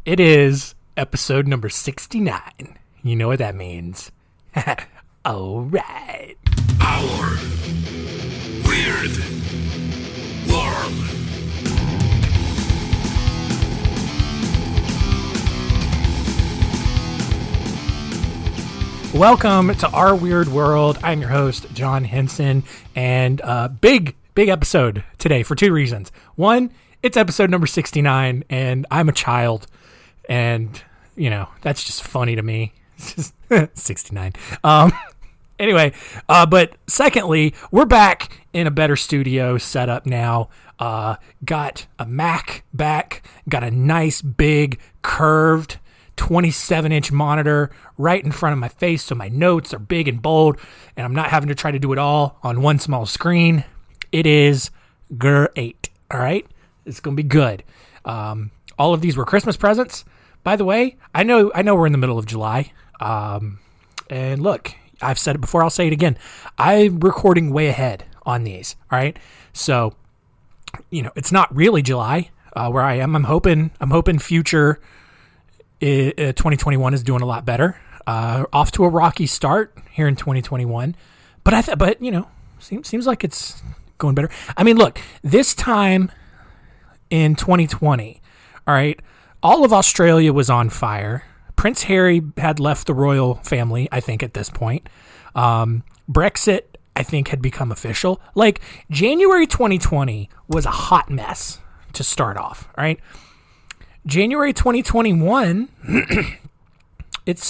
It is episode number 69. You know what that means. All right. Our Weird World. Welcome to Our Weird World. I'm your host, John Henson, and big episode today for two reasons. One, it's episode number 69, and I'm a child, and, you know, that's just funny to me. 69. Anyway, but secondly, we're back in a better studio setup now. Got a Mac back, got a nice big curved 27-inch monitor right in front of my face, so my notes are big and bold, and I'm not having to try to do it all on one small screen. It is great, all right? It's going to be good. All of these were Christmas presents. By the way, I know we're in the middle of July, and look, I've said it before, I'll say it again. I'm recording way ahead on these, all right? So, you know, it's not really July where I am. I'm hoping future 2021 is doing a lot better. Off to a rocky start here in 2021, but you know, seems like it's going better. I mean, look, this time in 2020, all right, all of Australia was on fire. Prince Harry had left the royal family, I think, at this point. Brexit, I think, had become official. Like, January 2020 was a hot mess to start off, all right? January 2021, it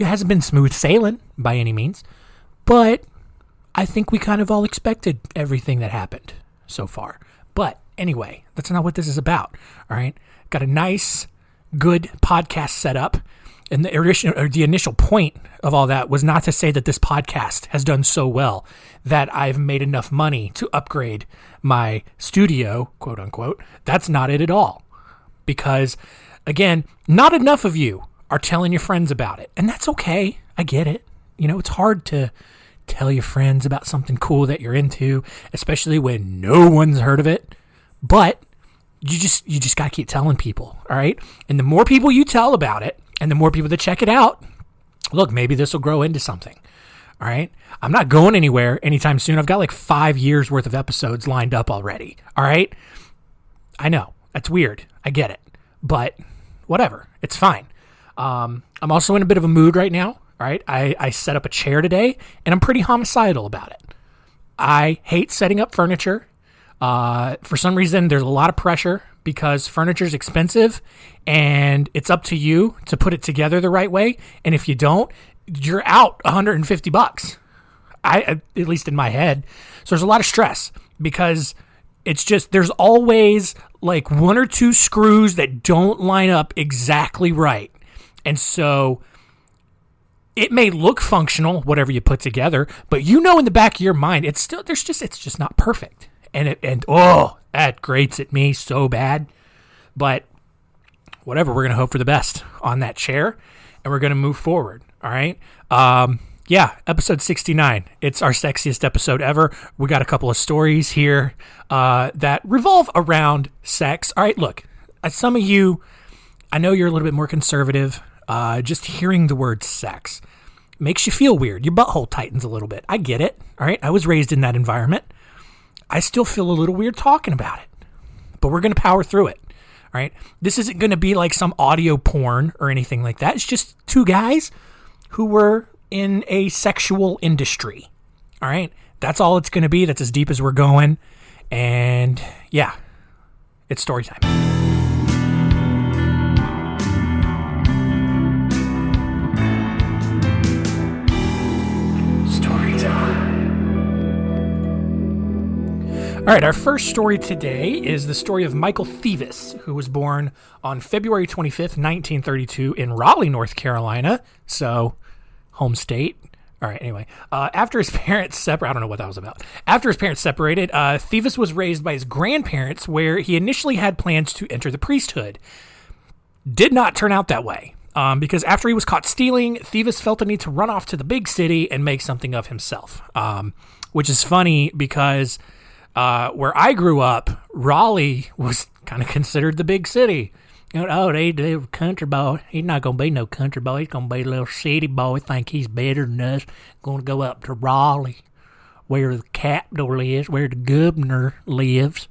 hasn't been smooth sailing by any means, but I think we kind of all expected everything that happened so far. But anyway, that's not what this is about, all right? Got a nice, good podcast set up, and the initial point of all that was not to say that this podcast has done so well that I've made enough money to upgrade my studio, quote unquote. That's not it at all. Because, again, not enough of you are telling your friends about it. And that's okay. I get it. You know, it's hard to tell your friends about something cool that you're into, especially when no one's heard of it. But you just got to keep telling people, all right? And the more people you tell about it, and the more people that check it out, look, maybe this will grow into something, all right? I'm not going anywhere anytime soon. I've got like 5 years worth of episodes lined up already, all right? I know. That's weird. I get it. But whatever. It's fine. I'm also in a bit of a mood right now. All right. I set up a chair today, and I'm pretty homicidal about it. I hate setting up furniture. For some reason, there's a lot of pressure because furniture is expensive, and it's up to you to put it together the right way. And if you don't, you're out $150. At least in my head. So there's a lot of stress because it's just, there's always like one or two screws that don't line up exactly right. And so it may look functional, whatever you put together, but you know in the back of your mind, it's just not perfect. And that grates at me so bad. But whatever, we're going to hope for the best on that chair, and we're going to move forward. All right. Yeah, episode 69. It's our sexiest episode ever. We got a couple of stories here that revolve around sex. All right, look, some of you, I know you're a little bit more conservative. Just hearing the word sex makes you feel weird. Your butthole tightens a little bit. I get it. All right, I was raised in that environment. I still feel a little weird talking about it, but we're going to power through it. All right, this isn't going to be like some audio porn or anything like that. It's just two guys who were in a sexual industry. All right. That's all it's going to be. That's as deep as we're going. And yeah, it's story time. Story time. All right. Our first story today is the story of Michael Thevis, who was born on February 25th, 1932 in Raleigh, North Carolina. So, home state. All right, anyway. After his parents separated, I don't know what that was about. After his parents separated, Thevis was raised by his grandparents, where he initially had plans to enter the priesthood. Did not turn out that way, because after he was caught stealing, Thevis felt the need to run off to the big city and make something of himself, which is funny because where I grew up, Raleigh was kind of considered the big city. Oh, they country boy. He's not gonna be no country boy. He's gonna be a little city boy. Think he's better than us. Gonna go up to Raleigh, where the capital is, where the governor lives.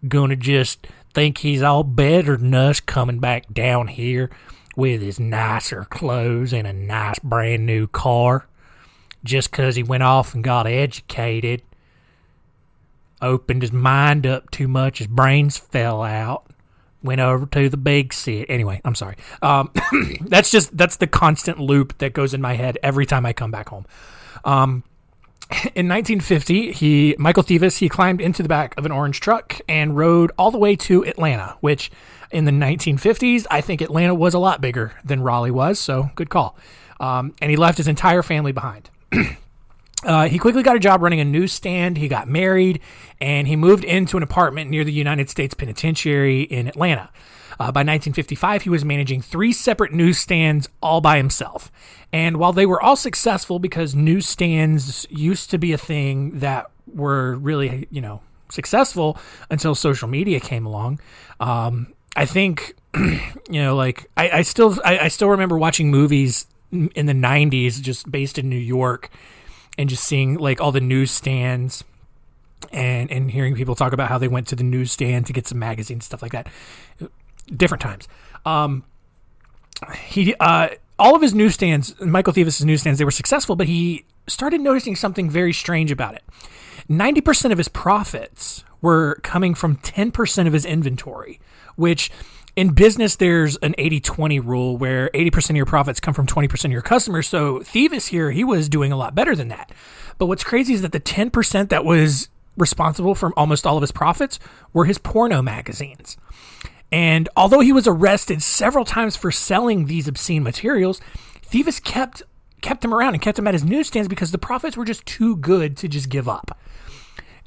Gonna just think he's all better than us, coming back down here with his nicer clothes and a nice brand new car, just 'cause he went off and got educated. Opened his mind up too much. His brains fell out. Went over to the big city. Anyway, I'm sorry. That's the constant loop that goes in my head every time I come back home. In 1950, Michael Thevis, he climbed into the back of an orange truck and rode all the way to Atlanta, which in the 1950s, I think Atlanta was a lot bigger than Raleigh was, so good call. And he left his entire family behind. He quickly got a job running a newsstand. He got married, and he moved into an apartment near the United States Penitentiary in Atlanta. By 1955, he was managing 3 separate newsstands all by himself. And while they were all successful, because newsstands used to be a thing that were really, successful until social media came along, I think, I still remember watching movies in the 90s just based in New York, and just seeing like all the newsstands and hearing people talk about how they went to the newsstand to get some magazines, stuff like that. Different times. All of his newsstands, Michael Thevis' newsstands, they were successful, but he started noticing something very strange about it. 90% of his profits were coming from 10% of his inventory, which in business, there's an 80-20 rule where 80% of your profits come from 20% of your customers. So Thevis here, he was doing a lot better than that. But what's crazy is that the 10% that was responsible for almost all of his profits were his porno magazines. And although he was arrested several times for selling these obscene materials, Thevis kept him around and kept him at his newsstands because the profits were just too good to just give up.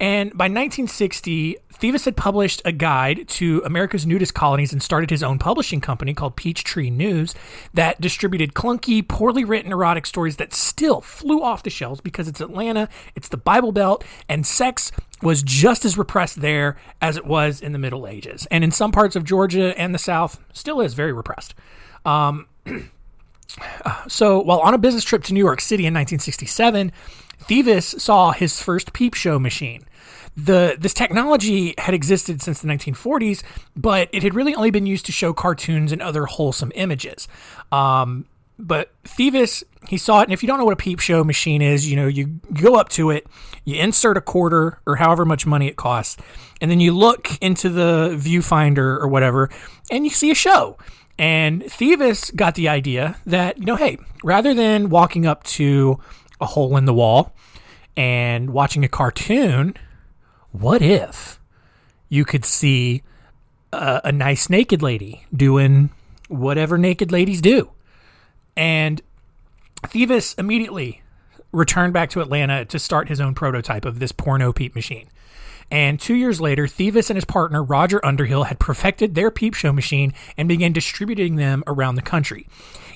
And by 1960, Thevis had published a guide to America's nudist colonies and started his own publishing company called Peachtree News that distributed clunky, poorly written erotic stories that still flew off the shelves because it's Atlanta, it's the Bible Belt, and sex was just as repressed there as it was in the Middle Ages. And in some parts of Georgia and the South, still is very repressed. So while on a business trip to New York City in 1967, Thevis saw his first peep show machine. This technology had existed since the 1940s, but it had really only been used to show cartoons and other wholesome images. But Thevis, he saw it, and if you don't know what a peep show machine is, you go up to it, you insert a quarter or however much money it costs, and then you look into the viewfinder or whatever, and you see a show. And Thevis got the idea that, hey, rather than walking up to a hole in the wall and watching a cartoon, what if you could see a nice naked lady doing whatever naked ladies do? And Thevis immediately returned back to Atlanta to start his own prototype of this porno peep machine. And 2 years later, Thevis and his partner, Roger Underhill, had perfected their peep show machine and began distributing them around the country.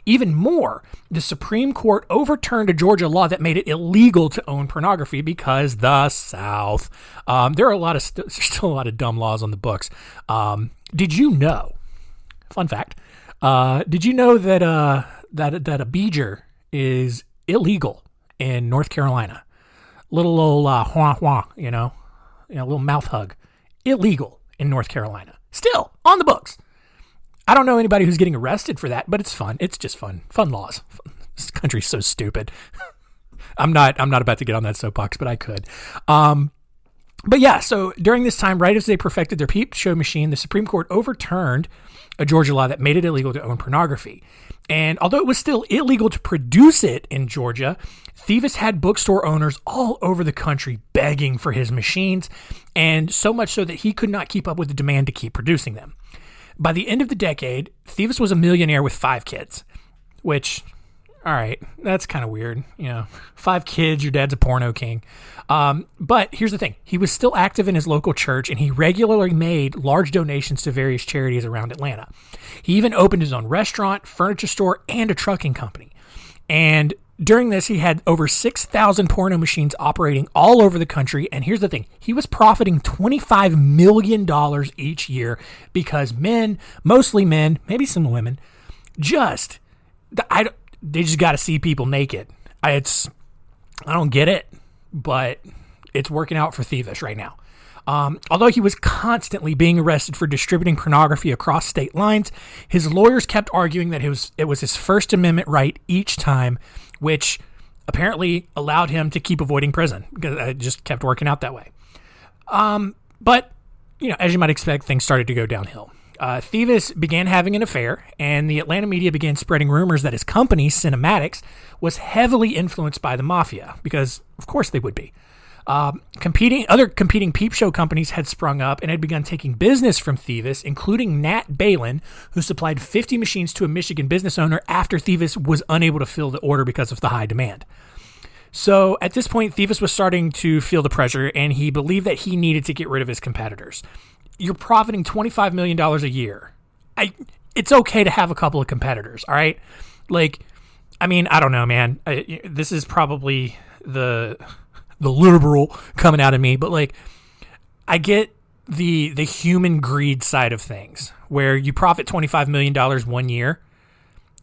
Even more, the Supreme Court overturned a Georgia law that made it illegal to own pornography because the South. There are still a lot of dumb laws on the books. Did you know? Fun fact. Did you know that a beeger is illegal in North Carolina? Little old wah wah, little mouth hug, illegal in North Carolina. Still on the books. I don't know anybody who's getting arrested for that, but it's fun. It's just fun laws. This country's so stupid. I'm not about to get on that soapbox, but I could. But yeah, so during this time, right as they perfected their peep show machine, the Supreme Court overturned a Georgia law that made it illegal to own pornography. And although it was still illegal to produce it in Georgia, Thevis had bookstore owners all over the country begging for his machines, and so much so that he could not keep up with the demand to keep producing them. By the end of the decade, Thevis was a millionaire with 5 kids, which, all right, that's kind of weird. 5 kids, your dad's a porno king. But here's the thing. He was still active in his local church, and he regularly made large donations to various charities around Atlanta. He even opened his own restaurant, furniture store, and a trucking company. And During this, he had over 6,000 porno machines operating all over the country. And here's the thing. He was profiting $25 million each year because men, mostly men, maybe some women, they just got to see people naked. I don't get it, but it's working out for Thievis right now. Although he was constantly being arrested for distributing pornography across state lines, his lawyers kept arguing that it was his First Amendment right each time, which apparently allowed him to keep avoiding prison because it just kept working out that way. But, as you might expect, things started to go downhill. Thievis began having an affair, and the Atlanta media began spreading rumors that his company, Cinematics, was heavily influenced by the mafia, because of course they would be. Other competing peep show companies had sprung up and had begun taking business from Thievis, including Nat Balin, who supplied 50 machines to a Michigan business owner after Thievis was unable to fill the order because of the high demand. So at this point, Thievis was starting to feel the pressure, and he believed that he needed to get rid of his competitors. You're profiting $25 million a year. It's okay to have a couple of competitors, all right? I don't know, man. This is probably the liberal coming out of me, but I get the human greed side of things, where you profit $25 million 1 year.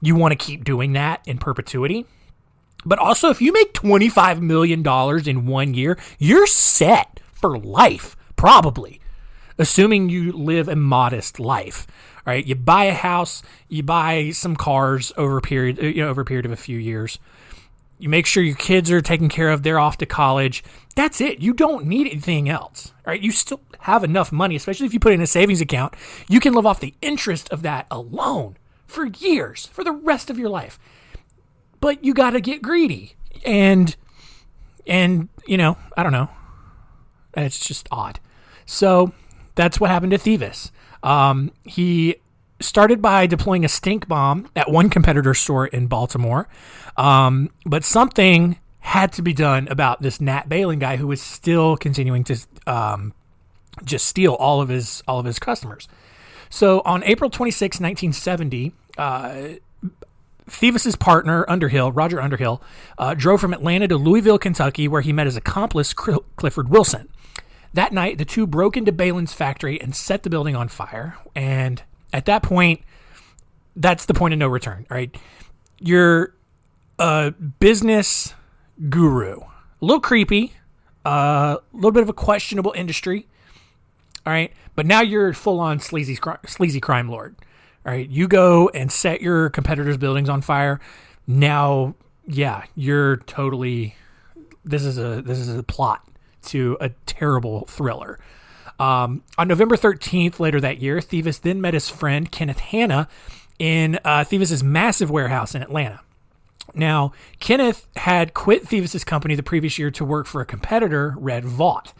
You want to keep doing that in perpetuity. But also, if you make $25 million in 1 year, you're set for life, probably, assuming you live a modest life. All right, you buy a house, you buy some cars over a period of a few years. You make sure your kids are taken care of. They're off to college. That's it. You don't need anything else. All right. You still have enough money, especially if you put it in a savings account. You can live off the interest of that alone for years, for the rest of your life. But you got to get greedy. And I don't know. It's just odd. So that's what happened to Thievis. He started by deploying a stink bomb at one competitor's store in Baltimore. But something had to be done about this Nat Balin guy who was still continuing to just steal all of his customers. So on April 26, 1970, Thievis's partner, Roger Underhill, drove from Atlanta to Louisville, Kentucky, where he met his accomplice, Clifford Wilson. That night, the two broke into Balin's factory and set the building on fire. And at that point, that's the point of no return, all right? You're a business guru. A little creepy, a little bit of a questionable industry, all right? But now you're full-on sleazy crime lord, all right? You go and set your competitors' buildings on fire. Now, yeah, you're totally... This is a plot to a terrible thriller. On November 13th, later that year, Thievis then met his friend Kenneth Hanna in Thievis's massive warehouse in Atlanta. Now, Kenneth had quit Thievis's company the previous year to work for a competitor, Red Vought.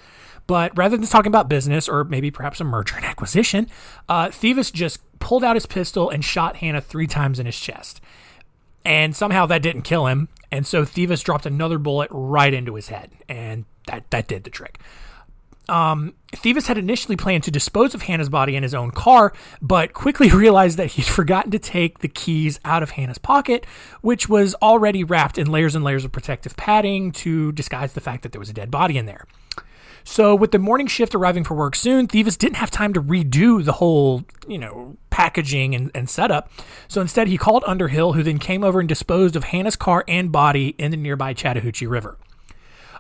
But rather than talking about business or maybe perhaps a merger and acquisition, Thievis just pulled out his pistol and shot Hanna 3 times in his chest. And somehow that didn't kill him. And so Thievis dropped another bullet right into his head. And that did the trick. Thievis had initially planned to dispose of Hanna's body in his own car, but quickly realized that he'd forgotten to take the keys out of Hanna's pocket, which was already wrapped in layers and layers of protective padding to disguise the fact that there was a dead body in there. So with the morning shift arriving for work soon, Thievis didn't have time to redo the whole, packaging and setup. So instead he called Underhill, who then came over and disposed of Hanna's car and body in the nearby Chattahoochee River.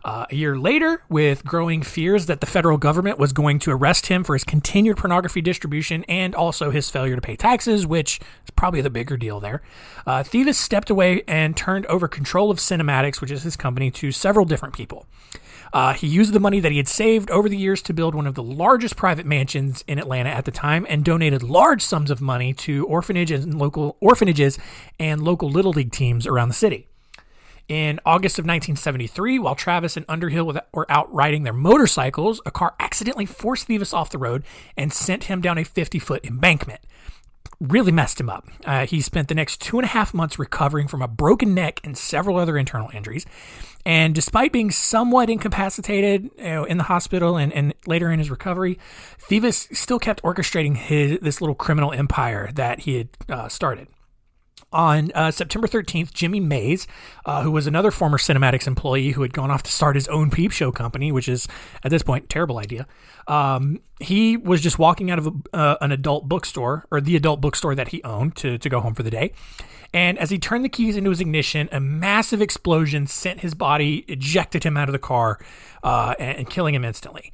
A year later, with growing fears that the federal government was going to arrest him for his continued pornography distribution and also his failure to pay taxes, which is probably the bigger deal there, Thievis stepped away and turned over control of Cinematics, which is his company, to several different people. He used the money that he had saved over the years to build one of the largest private mansions in Atlanta at the time and donated large sums of money to orphanages and local Little League teams around the city. In August of 1973, while Travis and Underhill were out riding their motorcycles, a car accidentally forced Thievis off the road and sent him down a 50-foot embankment. Really messed him up. He spent the next 2.5 months recovering from a broken neck and several other internal injuries. And despite being somewhat incapacitated in the hospital and later in his recovery, Thievis still kept orchestrating this little criminal empire that he had started. On September 13th, Jimmy Mays, who was another former Cinematics employee who had gone off to start his own peep show company, which is, at this point, a terrible idea. He was just walking out of an adult bookstore, or the adult bookstore that he owned, to go home for the day. And as he turned the keys into his ignition, a massive explosion sent his body, ejected him out of the car, and killing him instantly.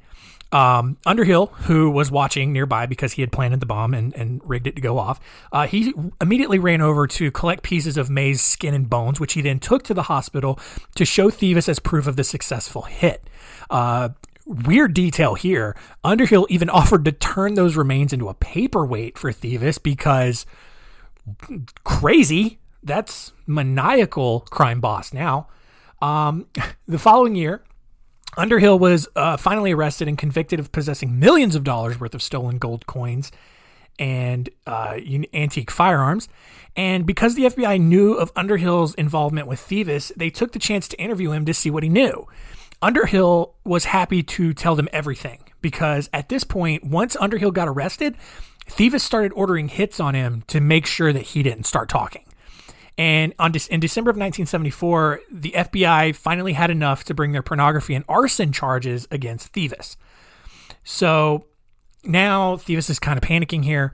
Underhill, who was watching nearby because he had planted the bomb and rigged it to go off, he immediately ran over to collect pieces of May's skin and bones, which he then took to the hospital to show Thieves as proof of the successful hit. Weird detail here, Underhill even offered to turn those remains into a paperweight for Thieves because crazy, that's maniacal crime boss now. The following year, Underhill was finally arrested and convicted of possessing millions of dollars worth of stolen gold coins and antique firearms. And because the FBI knew of Underhill's involvement with Thieves, they took the chance to interview him to see what he knew. Underhill was happy to tell them everything because at this point, once Underhill got arrested, Thieves started ordering hits on him to make sure that he didn't start talking. And in December of 1974, the FBI finally had enough to bring their pornography and arson charges against Thieves. So now Thieves is kind of panicking here.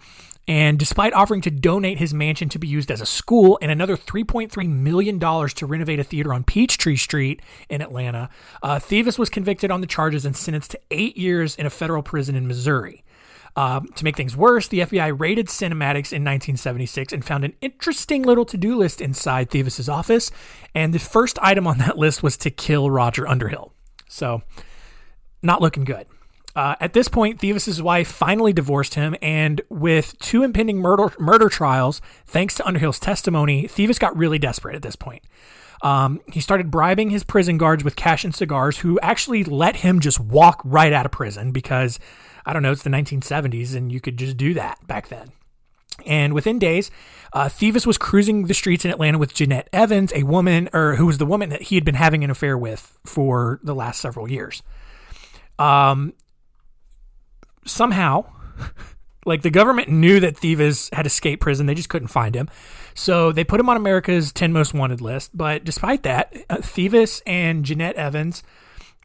And despite offering to donate his mansion to be used as a school and another $3.3 million to renovate a theater on Peachtree Street in Atlanta, Thieves was convicted on the charges and sentenced to 8 years in a federal prison in Missouri. To make things worse, the FBI raided Cinematics in 1976 and found an interesting little to-do list inside Thieves' office. And the first item on that list was to kill Roger Underhill. So, not looking good. At this point, Thieves' wife finally divorced him, and with 2 impending murder trials, thanks to Underhill's testimony, Thieves got really desperate at this point. He started bribing his prison guards with cash and cigars, who actually let him just walk right out of prison because, I don't know, it's the 1970s and you could just do that back then. And within days, Thieves was cruising the streets in Atlanta with Jeanette Evans, a woman, or who was the woman that he had been having an affair with for the last several years. Somehow, like the government knew that Thieves had escaped prison. They just couldn't find him. So they put him on America's 10 most wanted list. But despite that, Thieves and Jeanette Evans,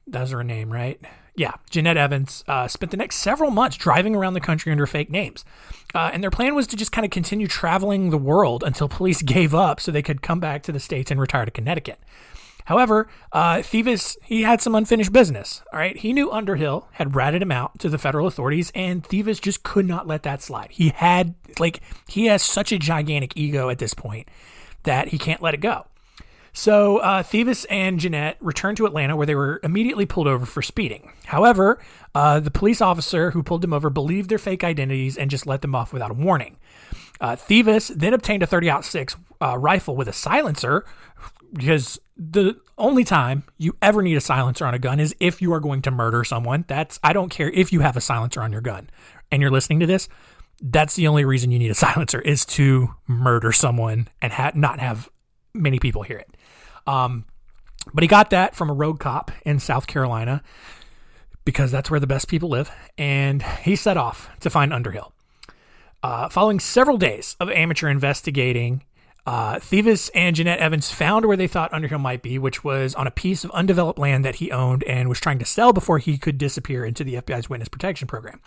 that's her name, right? Yeah, Jeanette Evans spent the next several months driving around the country under fake names. And their plan was to just kind of continue traveling the world until police gave up so they could come back to the States and retire to Connecticut. However, Thieves, he had some unfinished business. All right, he knew Underhill had ratted him out to the federal authorities, and Thieves just could not let that slide. He has such a gigantic ego at this point that he can't let it go. So Thieves and Jeanette returned to Atlanta, where they were immediately pulled over for speeding. However, the police officer who pulled them over believed their fake identities and just let them off without a warning. Thieves then obtained a .30-06 rifle with a silencer, because the only time you ever need a silencer on a gun is if you are going to murder someone. I don't care if you have a silencer on your gun and you're listening to this. That's the only reason you need a silencer, is to murder someone and not have many people hear it. But he got that from a road cop in South Carolina because that's where the best people live. And he set off to find Underhill. Following several days of amateur investigating, Thieves and Jeanette Evans found where they thought Underhill might be, which was on a piece of undeveloped land that he owned and was trying to sell before he could disappear into the FBI's witness protection program.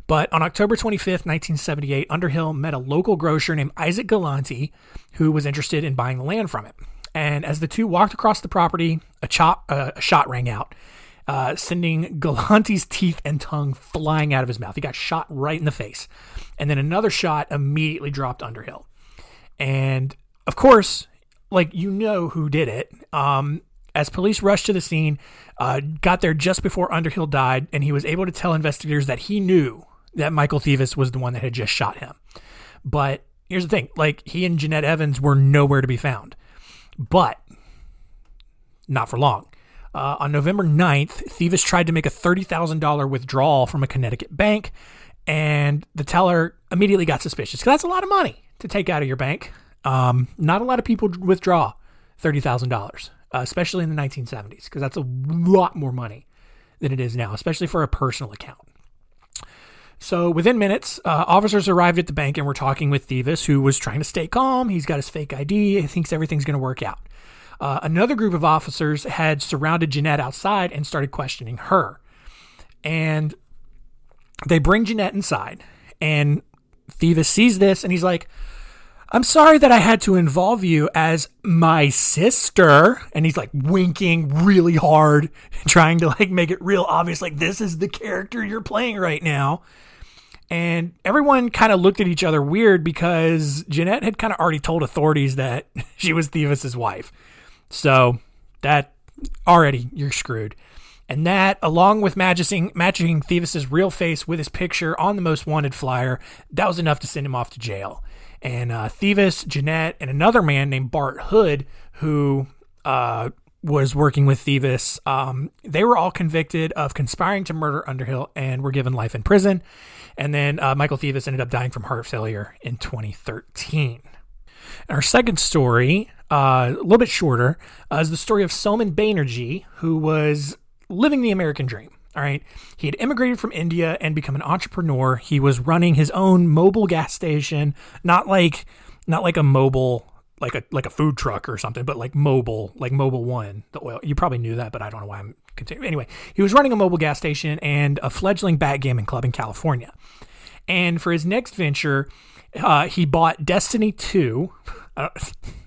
But on October 25th, 1978, Underhill met a local grocer named Isaac Galanti, who was interested in buying the land from him. And as the two walked across the property, a shot rang out, sending Galanti's teeth and tongue flying out of his mouth. He got shot right in the face. And then another shot immediately dropped Underhill. And of course, who did it. As police rushed to the scene, got there just before Underhill died, and he was able to tell investigators that he knew that Michael Thieves was the one that had just shot him. But here's the thing, he and Jeanette Evans were nowhere to be found. But not for long. On November 9th, Thieves tried to make a $30,000 withdrawal from a Connecticut bank, and the teller immediately got suspicious because that's a lot of money to take out of your bank. Not a lot of people withdraw $30,000, especially in the 1970s, because that's a lot more money than it is now, especially for a personal account. So within minutes, officers arrived at the bank and were talking with Thievis, who was trying to stay calm. He's got his fake ID. He thinks everything's going to work out. Another group of officers had surrounded Jeanette outside and started questioning her. And they bring Jeanette inside, and Thievis sees this, and he's like, I'm sorry that I had to involve you as my sister. And he's like winking really hard, trying to like make it real obvious, like this is the character you're playing right now. And everyone kind of looked at each other weird because Jeanette had kind of already told authorities that she was Thievis's wife. So that already, you're screwed. And that, along with matching Thievis's real face with his picture on the most wanted flyer, that was enough to send him off to jail. And Thievis, Jeanette, and another man named Bart Hood, who was working with Thievis, they were all convicted of conspiring to murder Underhill and were given life in prison. And then Michael Thievis ended up dying from heart failure in 2013. And our second story, a little bit shorter, is the story of Soman Banerjee, who was living the American dream. All right. He had immigrated from India and become an entrepreneur. He was running his own mobile gas station, not like a mobile, like a food truck or something, but like Mobile One, the oil. You probably knew that, but I don't know why I'm continuing. Anyway, he was running a mobile gas station and a fledgling backgammon club in California. And for his next venture, he bought Destiny 2.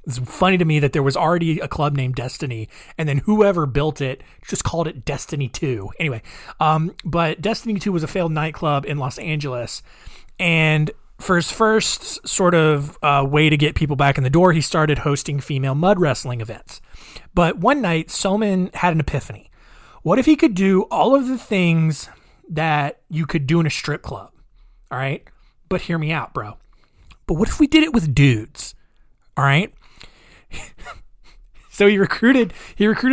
It's funny to me that there was already a club named Destiny, and then whoever built it just called it Destiny 2. Anyway, but Destiny 2 was a failed nightclub in Los Angeles, and for his first sort of way to get people back in the door, he started hosting female mud wrestling events. But one night, Soman had an epiphany. What if he could do all of the things that you could do in a strip club? All right? But hear me out, bro. But what if we did it with dudes? All right? So he recruited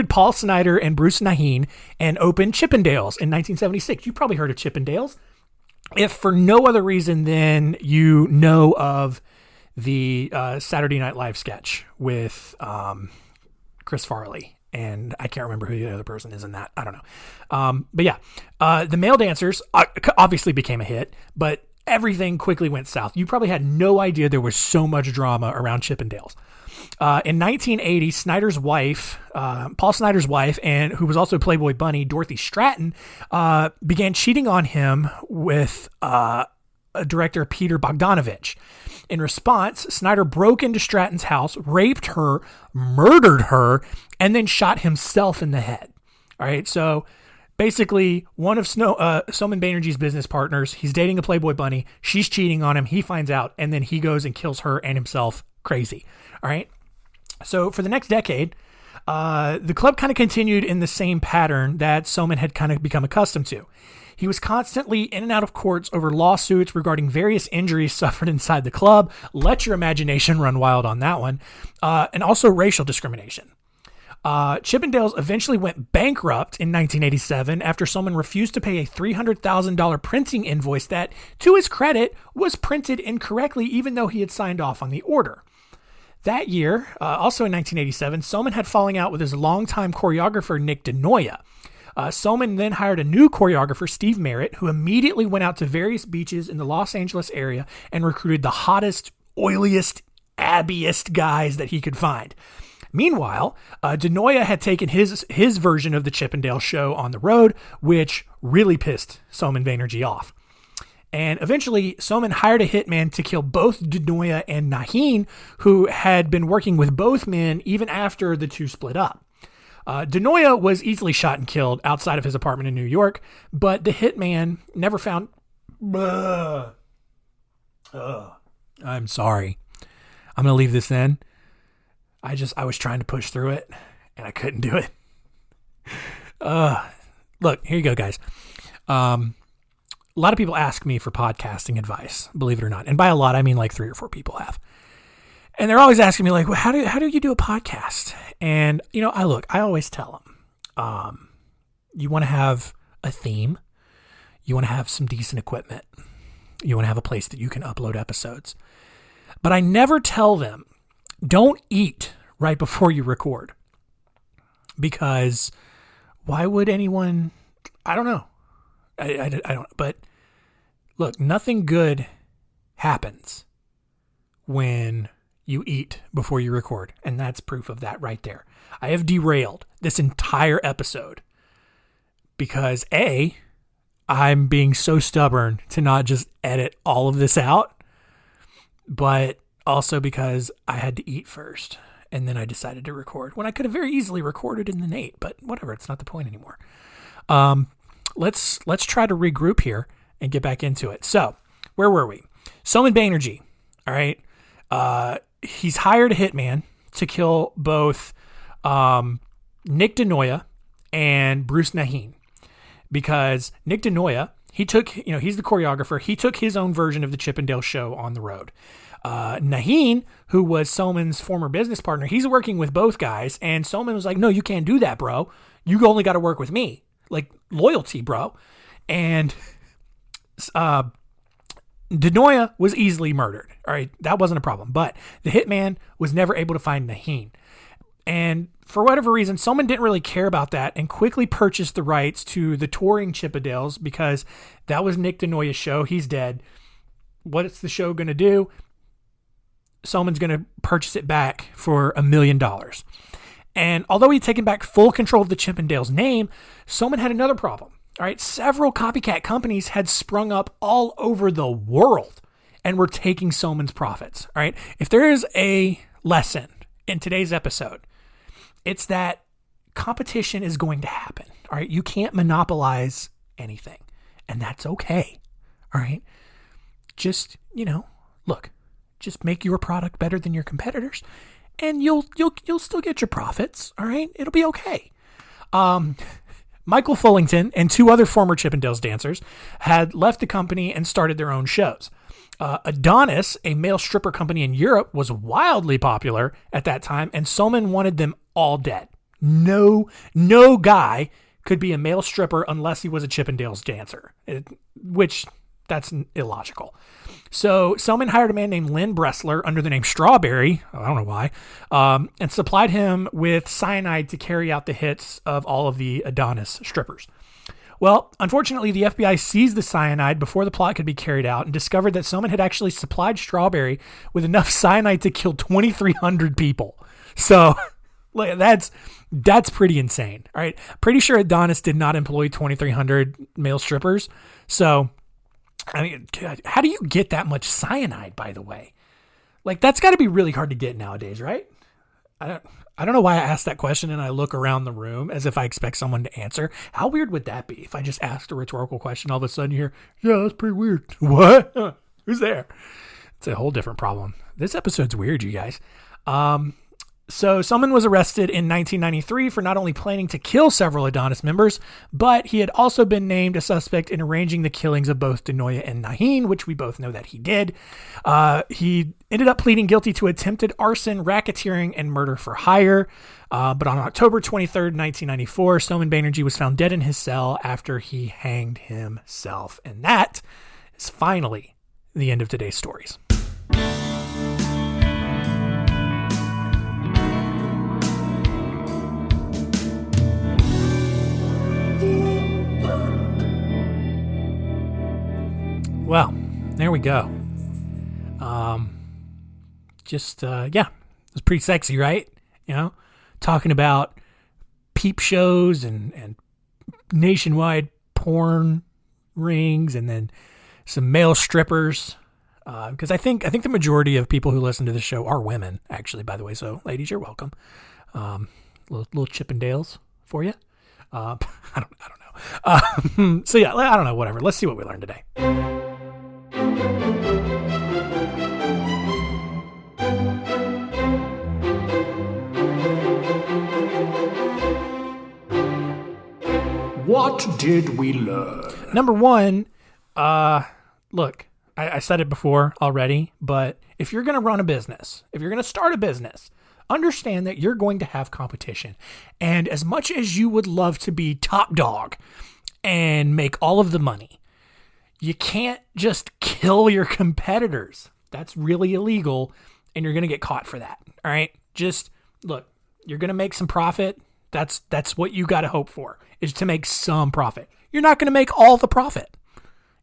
Paul Snyder and Bruce Naheen and opened Chippendales in 1976. You probably heard of Chippendales, if for no other reason than you know of the Saturday Night Live sketch with Chris Farley. And I can't remember who the other person is in that. I don't know. But yeah, the male dancers obviously became a hit, but everything quickly went south. You probably had no idea there was so much drama around Chippendales. In 1980, Snyder's wife, Paul Snyder's wife, and who was also Playboy Bunny, Dorothy Stratton, began cheating on him with director Peter Bogdanovich. In response, Snyder broke into Stratton's house, raped her, murdered her, and then shot himself in the head. All right, so basically, one of Soman Banerjee's business partners, he's dating a Playboy Bunny. She's cheating on him. He finds out, and then he goes and kills her and himself. Crazy. All right. So for the next decade, the club kind of continued in the same pattern that Soman had kind of become accustomed to. He was constantly in and out of courts over lawsuits regarding various injuries suffered inside the club. Let your imagination run wild on that one. And also racial discrimination. Chippendales eventually went bankrupt in 1987 after someone refused to pay a $300,000 printing invoice that, to his credit, was printed incorrectly even though he had signed off on the order. That year, also in 1987, Soman had falling out with his longtime choreographer, Nick DeNoia. Soman then hired a new choreographer, Steve Merritt, who immediately went out to various beaches in the Los Angeles area and recruited the hottest, oiliest, abbiest guys that he could find. Meanwhile, DeNoia had taken his version of the Chippendale show on the road, which really pissed Soman Banerjee off. And eventually, Soman hired a hitman to kill both DeNoia and Naheen, who had been working with both men even after the two split up. DeNoia was easily shot and killed outside of his apartment in New York, but the hitman never found... I'm sorry. I'm going to leave this in. I was trying to push through it, and I couldn't do it. Look, here you go, guys. A lot of people ask me for podcasting advice, believe it or not. And by a lot, I mean like 3 or 4 people have. And they're always asking me like, well, how do you do a podcast? And, I always tell them, you want to have a theme. You want to have some decent equipment. You want to have a place that you can upload episodes. But I never tell them, don't eat right before you record. Because why would anyone, I don't know. I don't, but look, nothing good happens when you eat before you record. And that's proof of that right there. I have derailed this entire episode because I'm being so stubborn to not just edit all of this out, but also because I had to eat first and then I decided to record when I could have very easily recorded and then ate, but whatever, it's not the point anymore. Let's try to regroup here and get back into it. So where were we? Soman Banerjee. All right. He's hired a hitman to kill both Nick DeNoia and Bruce Naheen, because Nick DeNoia, he's the choreographer. He took his own version of the Chippendale show on the road. Naheen, who was Soman's former business partner, he's working with both guys. And Soman was like, no, you can't do that, bro. You only got to work with me. Like, loyalty, bro. And DeNoia was easily murdered. All right. That wasn't a problem. But the hitman was never able to find Naheen. And for whatever reason, Soman didn't really care about that and quickly purchased the rights to the touring Chippendales because that was Nick DeNoia's show. He's dead. What's the show going to do? Soman's going to purchase it back for $1 million. And although he'd taken back full control of the Chippendales name, Soman had another problem. All right, several copycat companies had sprung up all over the world and were taking Soman's profits. All right, if there is a lesson in today's episode, it's that competition is going to happen. All right, you can't monopolize anything, and that's okay. All right, just look, just make your product better than your competitors, and you'll still get your profits. All right, it'll be okay. Michael Fullington and two other former Chippendales dancers had left the company and started their own shows. Adonis, a male stripper company in Europe, was wildly popular at that time, and Soman wanted them all dead. No guy could be a male stripper unless he was a Chippendales dancer, which that's illogical. So Soman hired a man named Lynn Bressler under the name Strawberry, I don't know why, and supplied him with cyanide to carry out the hits of all of the Adonis strippers. Well, unfortunately, the FBI seized the cyanide before the plot could be carried out and discovered that Soman had actually supplied Strawberry with enough cyanide to kill 2,300 people. So that's pretty insane. All right. Pretty sure Adonis did not employ 2,300 male strippers. So, I mean, how do you get that much cyanide, by the way? Like, that's got to be really hard to get nowadays, right? I don't know why I asked that question and I look around the room as if I expect someone to answer. How weird would that be if I just asked a rhetorical question, all of a sudden you hear, yeah, that's pretty weird. What? Who's there? It's a whole different problem. This episode's weird, you guys. So Soman was arrested in 1993 for not only planning to kill several Adonis members, but he had also been named a suspect in arranging the killings of both DeNoia and Naheen, which we both know that he did. He ended up pleading guilty to attempted arson, racketeering, and murder for hire. But on October 23rd, 1994, Soman Banerjee was found dead in his cell after he hanged himself. And that is finally the end of today's stories. Well, there we go. Yeah, it was pretty sexy, right? Talking about peep shows and nationwide porn rings, and then some male strippers. Because I think the majority of people who listen to the show are women, actually. By the way, so ladies, you're welcome. Little Chippendales for you. I don't know. So yeah, I don't know. Whatever. Let's see what we learned today. What did we learn? Number one, look, I said it before already, but if you're going to run a business, if you're going to start a business, understand that you're going to have competition. And as much as you would love to be top dog and make all of the money, you can't just kill your competitors. That's really illegal, and you're going to get caught for that. All right? Just look, you're going to make some profit. That's what you got to hope for, is to make some profit. You're not going to make all the profit.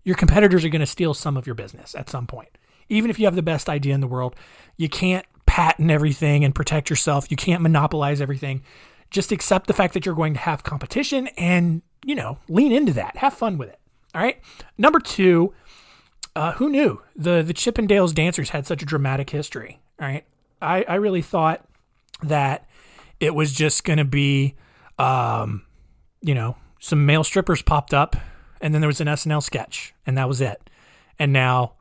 your competitors are going to steal some of your business at some point. Even if you have the best idea in the world, you can't patent everything and protect yourself. You can't monopolize everything. Just accept the fact that you're going to have competition and, lean into that. Have fun with it. All right. Number 2, who knew the Chippendales dancers had such a dramatic history? All right. I really thought that it was just going to be, some male strippers popped up and then there was an SNL sketch and that was it. And now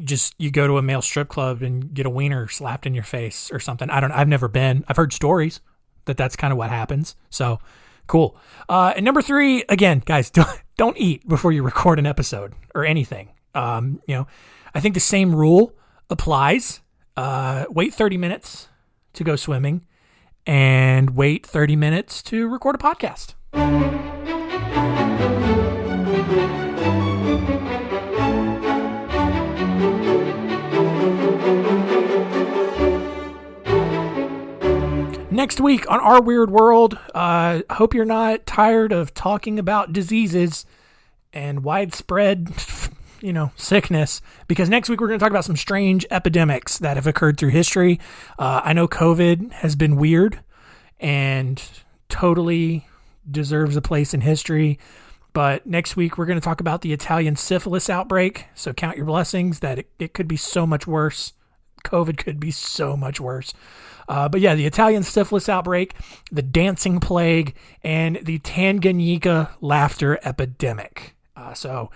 just you go to a male strip club and get a wiener slapped in your face or something. I've never been. I've heard stories that's kind of what happens. So cool. And number 3, again, guys, don't eat before you record an episode or anything. I think the same rule applies. Wait 30 minutes to go swimming and wait 30 minutes to record a podcast. Next week on Our Weird World, hope you're not tired of talking about diseases and widespread, sickness, because next week we're going to talk about some strange epidemics that have occurred through history. I know COVID has been weird and totally deserves a place in history, but next week we're going to talk about the Italian syphilis outbreak. So count your blessings that it could be so much worse. COVID could be so much worse. But yeah, the Italian syphilis outbreak, the dancing plague, and the Tanganyika laughter epidemic. So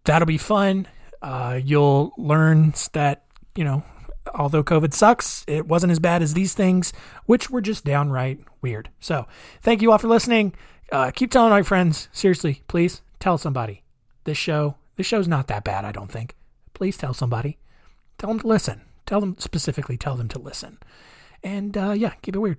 that'll be fun. You'll learn that, although COVID sucks, it wasn't as bad as these things, which were just downright weird. So thank you all for listening. Keep telling all your friends. Seriously, please tell somebody. This show's not that bad, I don't think. Please tell somebody. Tell them to listen. Tell them to listen. And keep it weird.